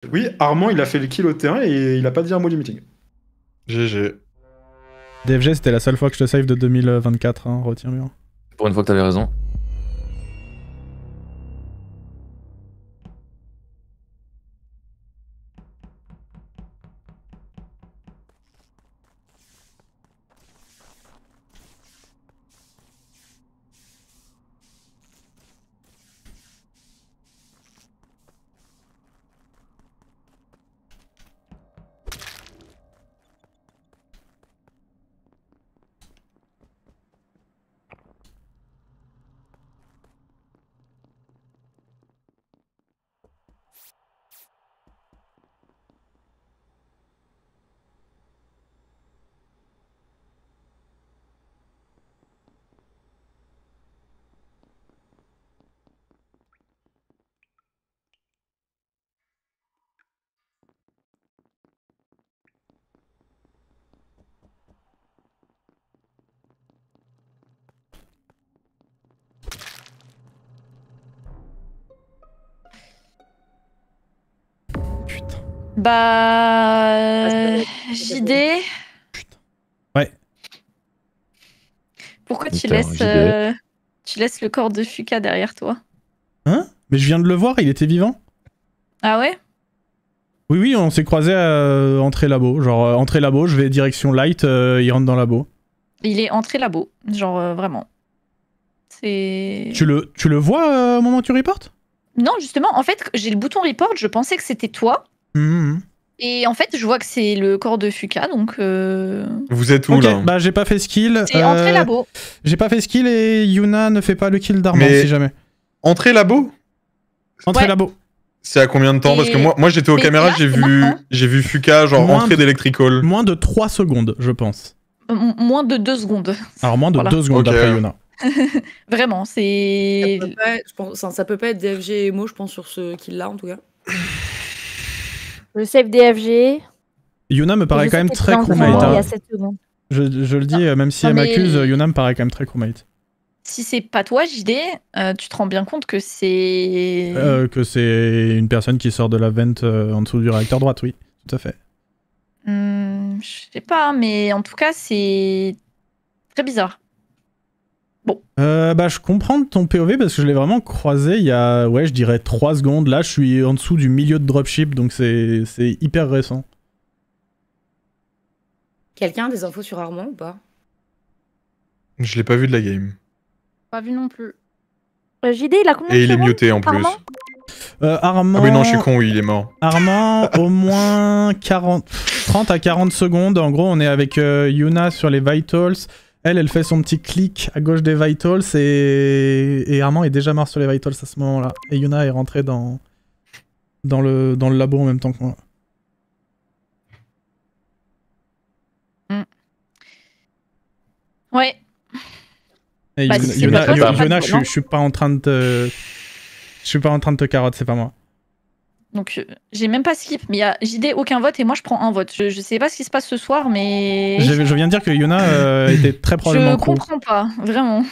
Oui, Armand, il a fait le kill au terrain et il a pas dit un mot du meeting. GG. DFG, c'était la seule fois que je te save de 2024, hein, retiens bien. Pour une fois que t'avais raison. Putain. Ah, JD, Ouais. pourquoi tu Putain, laisses le corps de Fuka derrière toi? Hein? Mais je viens de le voir, il était vivant. Ah ouais? Oui, oui, on s'est croisés à entrée labo. Genre, entrée labo, je vais direction light, il rentre dans labo. Il est entré labo, genre vraiment. C'est... Tu le vois au moment où tu reportes? Non, justement, en fait, j'ai le bouton report, je pensais que c'était toi. Mhm. Et en fait, je vois que c'est le corps de Fuka, donc... Vous êtes où Ok, là? bah j'ai pas fait skill. C'est entrée labo. J'ai pas fait skill et Yuna ne fait pas le kill d'Armand, Mais- si jamais. Entrée labo? Entrée Ouais. labo. C'est à combien de temps? Parce que Et- moi j'étais aux mais caméras, là, c'est maintenant. j'ai vu Fuka, genre Moins entrée de- d'Electrical. Moins de 3 secondes, je pense. Moins de 2 secondes. Alors moins de Voilà. 2 secondes Ok. d'après Yuna. Vraiment, Ça c'est... peut pas, je pense, ça peut pas être DFG et Mo, je pense, sur ce kill-là, en tout cas. Le save DFG. Yuna me paraît je quand sais même qu'il très était en crewmate. train, il y Hein. a 7 secondes. Je le dis, même si Non, elle mais- m'accuse, Yuna me paraît quand même très crewmate. Si c'est pas toi, JD, tu te rends bien compte que c'est... Que c'est une personne qui sort de la vente en dessous du réacteur droite, oui, tout à fait. Je sais pas, mais en tout cas, c'est très bizarre. Bah, je comprends ton POV parce que je l'ai vraiment croisé il y a, ouais, je dirais 3 secondes. Là, je suis en dessous du milieu de dropship, donc c'est hyper récent. Quelqu'un a des infos sur Armand ou pas? Je l'ai pas vu de la game. Pas vu non plus. JD, il a combien Et de il est secondes, muté en plus. Armand Armand... Ah oui, non, je suis con, oui, il est mort. Armand, au moins 30 à 40 secondes. En gros, on est avec Yuna sur les Vitals. Elle fait son petit clic à gauche des Vitals et Armand est déjà mort sur les Vitals à ce moment-là. Et Yuna est rentrée dans le labo en même temps que moi. Ouais. Et Bah, Yuna, si c'est pas toi, c'est pas Yuna, toi, non. je suis pas en train de te... Je suis pas en train de te carotte, c'est pas moi. Donc, j'ai même pas skip, mais il y a JD aucun vote et moi je prends un vote. Je sais pas ce qui se passe ce soir, mais... Je viens de dire que Yuna était très probablement Je crew. comprends pas, vraiment.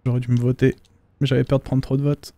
J'aurais dû me voter, mais j'avais peur de prendre trop de votes.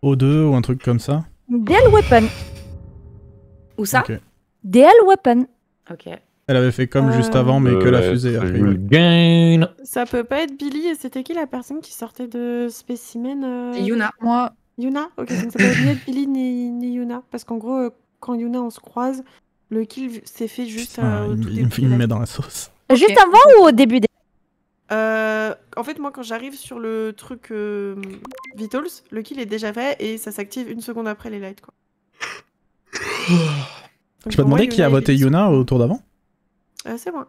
O2 ou un truc comme ça. DL Weapon. Où ça? Ok. DL Weapon. Ok. Elle avait fait comme juste avant, mais que la fusée. a priori. Gain. Ça peut pas être Billy, et c'était qui la personne qui sortait de Spécimen C'est Yuna. Moi, Yuna. Ok, donc ça peut ni être Billy ni Yuna. Parce qu'en gros, quand Yuna on se croise, le kill s'est fait juste Putain, au tout il début. me met dans la sauce. Ok. Juste avant ou au début des... En fait, moi, quand j'arrive sur le truc Vitals, le kill est déjà fait et ça s'active une seconde après les lights, quoi. Donc, Je peux pour moi, demander qui a est voté Billy. Yuna au tour d'avant? C'est moi.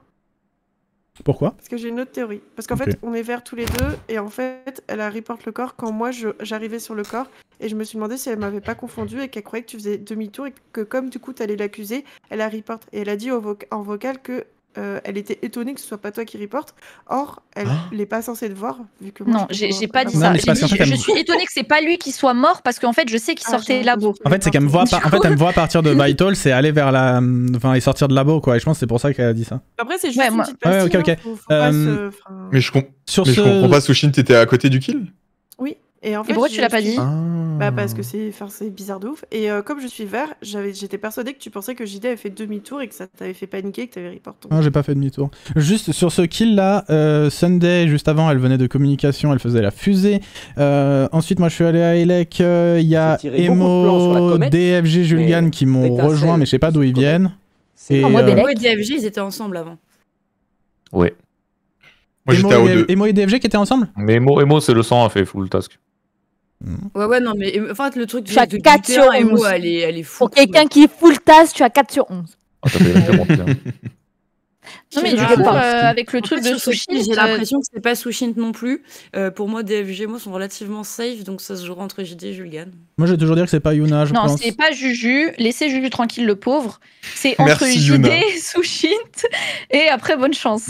Pourquoi? Parce que j'ai une autre théorie. Parce qu'en Ok. fait, on est verts tous les deux, et en fait, elle a report le corps quand moi j'arrivais sur le corps, et je me suis demandé si elle m'avait pas confondu et qu'elle croyait que tu faisais demi-tour, et que comme du coup t'allais l'accuser, elle a report. Et elle a dit en vocal que elle était étonnée que ce soit pas toi qui reporte. Or, elle n'est pas censée te voir, vu que moi, non, je peux j'ai voir pas dit Non, ça. mais J'ai c'est parce dit, qu'en fait, elle je me- suis étonnée que c'est pas lui qui soit mort parce qu'en fait, je sais qu'il sortait de labo. En fait, c'est qu'elle me voit, en fait, elle me voit partir de Vital, c'est aller vers la, enfin, et sortir de labo, quoi. Et je pense que c'est pour ça qu'elle a dit ça. Après, c'est juste Ouais, une moi- petite Ouais, pastille, ok, ok. hein, faut pas enfin, Mais je Sur mais je comprends pas, Sushin, t'étais à côté du kill? Oui, et en fait... pourquoi tu l'as pas dit Bah parce que c'est bizarre de ouf. Et comme je suis vert, j'étais persuadée que tu pensais que JD avait fait demi-tour et que ça t'avait fait paniquer et que t'avais report. Non, j'ai pas fait demi-tour. Juste sur ce kill là, Sunday, juste avant, elle venait de communication, elle faisait la fusée. Ensuite, moi je suis allé à Elec, il y a J'ai tiré beaucoup de plans sur la Emo, comète, DFG, Julgan qui m'ont l'étincelle, rejoint, mais je sais pas d'où ils comète. viennent. C'est Et, En mode euh, élec. Moi et DFG, ils étaient ensemble avant. Ouais. Moi j'étais à O2. Emo et DFG qui étaient ensemble? Mais Emo, c'est le sang, a fait full task. Ouais, non, mais en fait, le truc Je suis à de 4 du sur terrain, Emo, 11. elle est fou. Pour quelqu'un qui est full task, tu as 4 sur 11. Ah, t'as fait vraiment bien. Non, mais Je du sais coup, pas. avec le En truc fait, de sur ce Sushi, kill, j'ai l'impression que c'est pas Sushint non plus. Pour moi, DFG et moi sont relativement safe, donc ça se jouera entre JD et Julgan. Moi je vais toujours dire que c'est pas Yuna, je non, pense. c'est pas Juju. Laissez Juju tranquille, le pauvre. C'est entre Merci, JD, Yuna. Sushint, et après, bonne chance.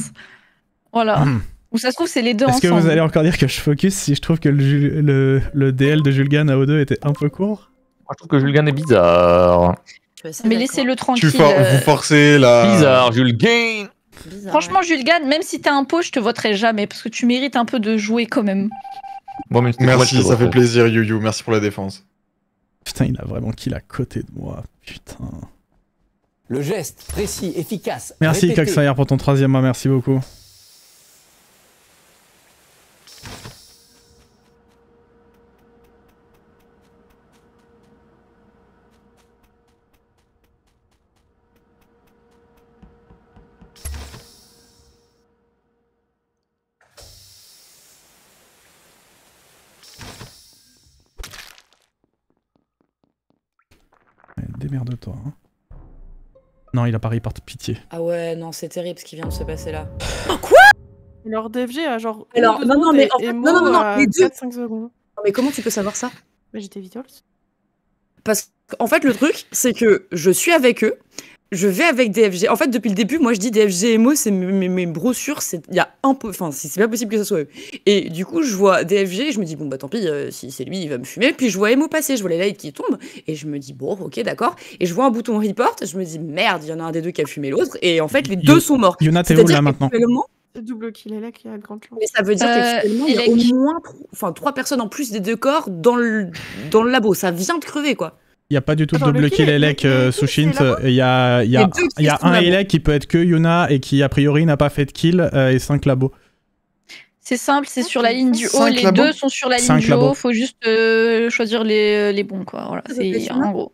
Voilà. Ou ça se trouve, c'est les deux Est-ce que ensemble. vous allez encore dire que je focus si je trouve que le DL de Julgan à O2 était un peu court? Moi, je trouve que Julgan est bizarre. Je suis assez Mais d'accord. laissez-le tranquille. Vous forcez la... Bizarre, Julgan. Bizarre, Franchement, ouais. Julgan, même si t'es un pot, je te voterai jamais parce que tu mérites un peu de jouer quand même. Moi, même si moi, je Merci, te ça fait voterai. plaisir, Yu-Yu. Merci pour la défense. Putain, il a vraiment kill à côté de moi. Putain. Le geste précis, efficace. Merci répété. Coxfire pour ton 3e mois, merci beaucoup. Ouais, démerde-toi. Hein. Non, il a pas report, pitié. Ah ouais, non, c'est terrible ce qui vient de se passer là. Alors DFG a genre... Alors, une non, seconde mais et en fait, Emo non, à les deux. 4-5 secondes. Non, mais comment tu peux savoir ça? Bah, j'étais Vitals. Parce qu'en fait, le truc, c'est que je suis avec eux, je vais avec DFG. En fait, depuis le début, moi, je dis DFG et Mo, c'est mes brossures, il y a un peu... Enfin, c'est pas possible que ce soit eux. Et du coup, je vois DFG, et je me dis, bon, bah tant pis, si c'est lui, il va me fumer. Puis je vois Emo passer, je vois les lights qui tombent, et je me dis, bon, ok, d'accord. Et je vois un bouton report, je me dis, merde, il y en a un des deux qui a fumé l'autre, et en fait, les deux sont morts. Yuna, t'es où C'est-à-dire là maintenant? qu'actuellement, C'est double kill, et là qui a de grandes chances. mais ça veut dire qu'actuellement, il y a Elec. au moins 3 personnes en plus des deux corps dans le labo. Ça vient de crever, quoi. Il n'y a pas du tout de Attends, double le kill kill est- Elec le kill, Sushint. c'est là-bas Il y a, Les deux il y a kills sont un là-bas. Elec qui peut être que Yuna et qui a priori n'a pas fait de kill et 5 labos. C'est simple, c'est sur la ligne du haut. Cinq Les labos. deux sont sur la ligne 5 du labos. haut. Faut juste choisir les bons, quoi. Voilà, Ça fait c'est ça. en gros.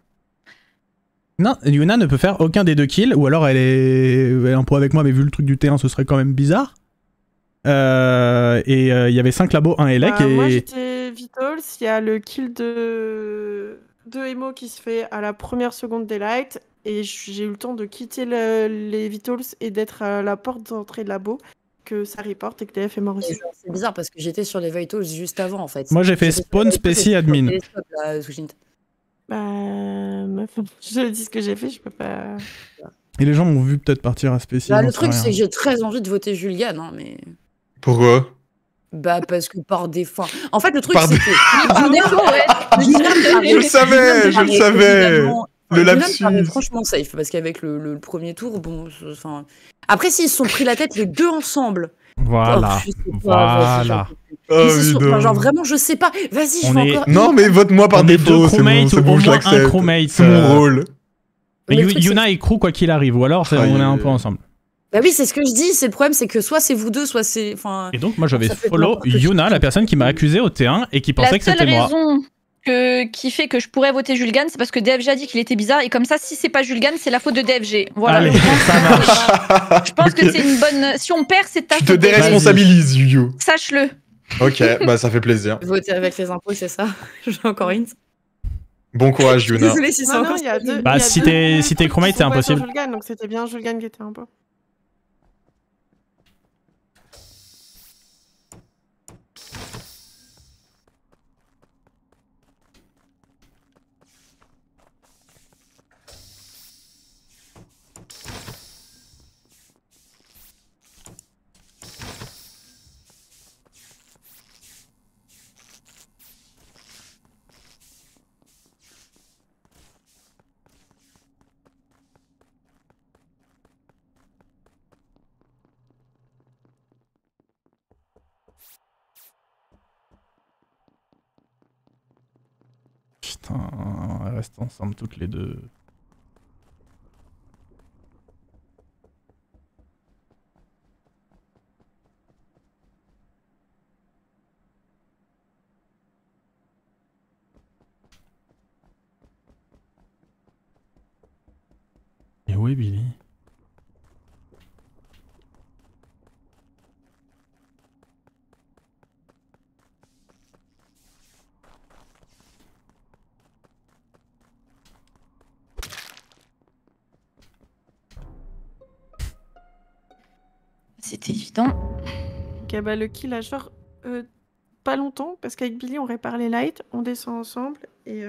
Non, Yuna ne peut faire aucun des deux kills, ou alors elle est un peu avec moi, mais vu le truc du terrain, ce serait quand même bizarre. Et il y avait 5 labos, un Elec Moi et... j'étais Vitals, il y a le kill de Emo qui se fait à la première seconde des lights et j'ai eu le temps de quitter les Vitals et d'être à la porte d'entrée de labo que ça reporte et que DF est mort aussi. C'est bizarre parce que j'étais sur les Vitals juste avant, en fait. Moi j'ai fait J'étais sur spawn les Vitals et spécie sur le admin. télescope, là, Sushint. Bah, meuf, je dis ce que j'ai fait, je peux pas... Et les gens m'ont vu peut-être partir à spécie. Bah, j'en le sais truc, rien. c'est que j'ai très envie de voter Julgan, hein, mais... Pourquoi? Bah, parce que par défaut... En fait, le truc, Par c'est que... Par défaut, ouais. Je le savais, je le savais. Le lapsus. paraît franchement safe, parce qu'avec le premier tour, bon... Enfin... Après, s'ils se sont pris la tête les deux ensemble... Voilà, Oh, je sais pas, vas-y, voilà. j'en peux plus. Oh, Mais c'est sûr, putain. enfin, genre vraiment, je sais pas. Vas-y, je On vais est- encore. Non, mais vote-moi par On est deux défaut, c'est bon, crewmates c'est ou bon, au je moins un l'accepte. crewmate. C'est mon rôle. Mais le truc, Yuna et crew quoi qu'il arrive, ou alors Ah, on est un il- peu ensemble. Bah oui, c'est ce que je dis. C'est le problème, c'est que soit c'est vous deux, soit c'est. Enfin. Et donc moi j'avais Ça peut être follow n'importe qui. Yuna, la personne qui m'a accusé au T1 et qui pensait La que seule c'était moi. raison qui fait que je pourrais voter Julgan, c'est parce que DFG a dit qu'il était bizarre. Et comme ça, si c'est pas Julgan, c'est la faute de DFG. Voilà. Allez, Je pense ça que- marche. Je pense Ok. que c'est une bonne. Si on perd, c'est ta Tu te faute. DFG. déresponsabilises, Yu. Sache-le. Ok, bah ça fait plaisir. Voter avec les impôts, c'est ça. J'ai encore une. Bon courage, Yuna. Désolée si c'est Non, non, encore. il y a deux. Bah, il y a si deux t'es- crewmates si t'es qui crewmate, sont c'est pas impossible. sur Julgan, donc c'était bien Julgan qui était un peu. Putain, elles restent ensemble toutes les deux. Et où est Billy? C'était évident. Ok, bah le kill a genre pas longtemps, parce qu'avec Billy on répare les lights, on descend ensemble, et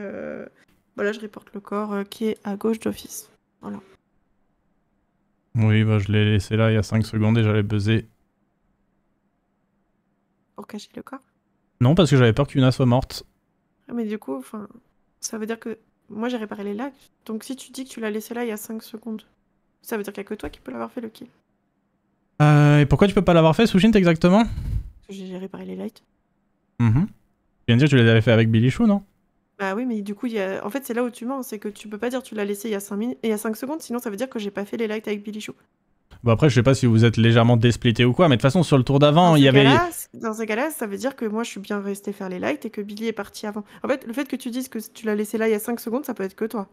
voilà, je reporte le corps qui est à gauche d'office. Voilà. Oui, bah je l'ai laissé là il y a 5 secondes et j'allais buzzer. Pour cacher le corps. Non, parce que j'avais peur qu'Yuna soit morte. Ah, mais du coup, enfin, ça veut dire que moi j'ai réparé les lights, donc si tu dis que tu l'as laissé là il y a 5 secondes, ça veut dire qu'il n'y a que toi qui peux l'avoir fait le kill. Et pourquoi tu peux pas l'avoir fait, Sushint, exactement? Parce que j'ai réparé les lights. Tu viens de dire que tu les avais fait avec Billy Chou, non? Bah oui, mais du coup, en fait, c'est là où tu mens, c'est que tu peux pas dire tu l'as laissé il y a 5 minutes, il y a 5 secondes, sinon ça veut dire que j'ai pas fait les lights avec Billy Chou. Bon après je sais pas si vous êtes légèrement désplité ou quoi, mais de toute façon sur le tour d'avant il y avait... Dans ces cas-là, ça veut dire que moi je suis bien resté faire les lights et que Billy est parti avant. En fait, le fait que tu dises que tu l'as laissé là il y a 5 secondes, ça peut être que toi.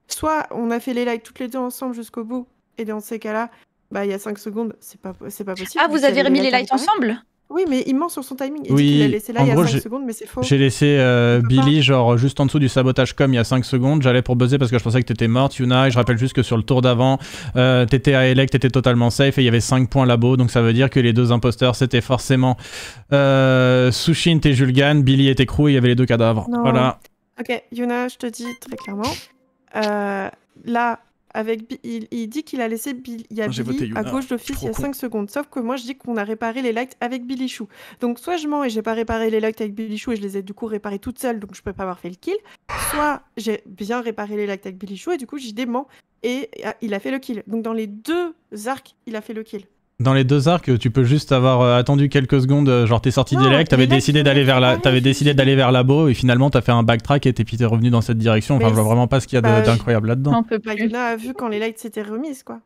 Soit on a fait les lights toutes les deux ensemble jusqu'au bout, et dans ces cas-là, bah il y a 5 secondes, c'est pas possible. Ah, vous avez remis les lights ensemble? Oui, mais il ment sur son timing. Il Oui, dit qu'il l'a laissé là en il y a gros, 5 secondes, mais c'est faux. J'ai laissé Billy genre juste en dessous du sabotage com il y a 5 secondes. J'allais pour buzzer parce que je pensais que t'étais morte, Yuna. Et je rappelle juste que sur le tour d'avant, t'étais à Elec, t'étais totalement safe et il y avait 5 points labo. Donc ça veut dire que les deux imposteurs c'était forcément Sushint et Julgan. Billy était crew et il y avait les deux cadavres. Non. Voilà. Ok, Yuna, je te dis très clairement. Là, avec il dit qu'il a laissé Billy, il y a J'ai voté Billy à Yuna. gauche d'office Trop il y a con. 5 secondes. Sauf que moi, je dis qu'on a réparé les lights avec Billy Chou. Donc, soit je mens et j'ai pas réparé les lights avec Billy Chou et je les ai du coup réparés toute seule, donc je peux pas avoir fait le kill. Soit j'ai bien réparé les lights avec Billy Chou et du coup, j'y dément et il a fait le kill. Donc, dans les deux arcs, il a fait le kill. Dans les deux arcs, tu peux juste avoir attendu quelques secondes, genre t'es sorti Non, d'Elec, t'avais les lights, décidé c'est d'aller vers pareil, t'avais décidé d'aller vers labo et finalement t'as fait un backtrack et puis t'es revenu dans cette direction. Enfin, Mais je vois vraiment pas ce qu'il y a bah, d'incroyable là-dedans. On peut Bah, plus. Yuna a vu quand les lights s'étaient remises, quoi.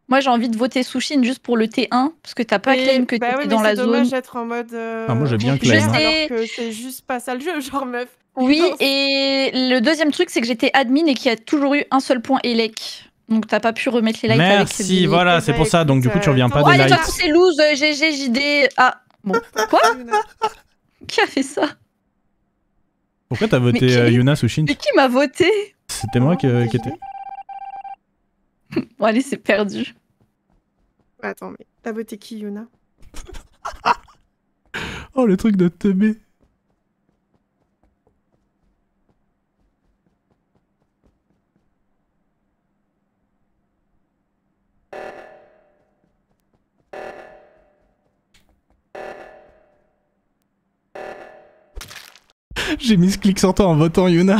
Moi, j'ai envie de voter Sushin juste pour le T1, parce que t'as pas Mais- claim que bah t'étais ouais, dans mais la c'est zone. dommage d'être en mode. Ah, moi, j'ai bien clair, claim, hein. alors que c'est juste pas ça le jeu, genre meuf. Oui, Non. et le deuxième truc, c'est que j'étais admin et qu'il y a toujours eu un seul point Elec. Donc t'as pas pu remettre les lights avec Merci, Billy. voilà, Eh c'est ben, pour ça. Donc du coup, tu reviens pas Oh, des allez, de lights. toute façon, c'est loose, GG, JD. Ah, bon. Quoi? Qui a fait ça? Pourquoi t'as voté Mais qui- Yuna Sushint? Mais qui m'a voté? C'était moi qui étais. Bon, allez, c'est perdu. Attends, mais t'as voté qui, Yuna? Oh, le truc de teubé. J'ai mis ce clic sur toi en votant Yuna.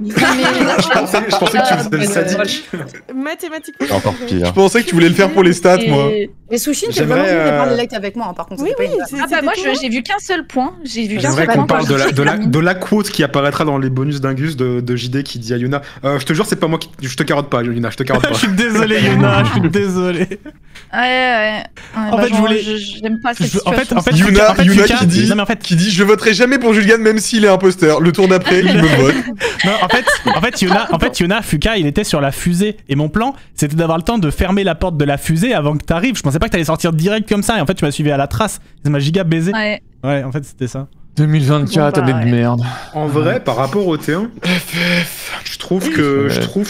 Je pensais que tu faisais le sadique. Mathématiquement. Encore c'est pire. Je pensais que tu voulais le faire pour les stats, moi. Et Sushin, t'es J'aimerais, vraiment venu parler light avec moi, hein, par contre. Oui, c'était pas oui, une c'est- vanne. Ah bah moi c'était tout. j'ai vu qu'un seul point. J'ai vu qu'un J'aimerais seul qu'on point. parle de la quote qui apparaîtra dans les bonus d'Ingus de JD qui dit à Yuna je te jure, c'est pas moi qui. Je te carotte pas, Yuna, je te carotte Je pas. suis désolé, Yuna, je suis désolé. Ouais. En fait, je voulais- J'aime pas cette En fait, situation. Yuna, Fuka- qui dit, Non, mais en fait, qui dit je voterai jamais pour Julian même s'il est imposteur. Le tour d'après, il me vote. non, en fait, Yuna, Fuka, il était sur la fusée. Et mon plan, c'était d'avoir le temps de fermer la porte de la fusée avant que t'arrives. Je pensais pas que t'allais sortir direct comme ça. Et en fait, tu m'as suivi à la trace. Ça m'a giga baisé. Ouais. Ouais, en fait, c'était ça. 2024, Bon, bah, année de merde. En vrai, par rapport au T1, je trouve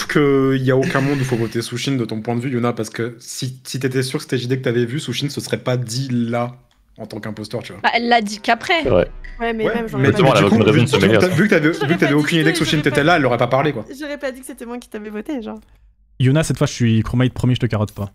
que y a aucun monde où faut voter Sushin de ton point de vue, Yuna, parce que si t'étais sûr que c'était JD que t'avais vu, Sushin se serait pas dit là en tant qu'imposteur, tu vois. Bah, elle l'a dit qu'après. C'est vrai. Ouais, mais Ouais, même, j'en mais ai Justement, pas elle a dit. aucune raison de se mêler à ça. vu que t'avais aucune idée que Sushin t'étais là, elle aurait pas parlé, quoi. J'aurais pas dit que c'était moi qui t'avais voté, genre. Yuna, cette fois, je suis Chromite, promis, je te carotte pas.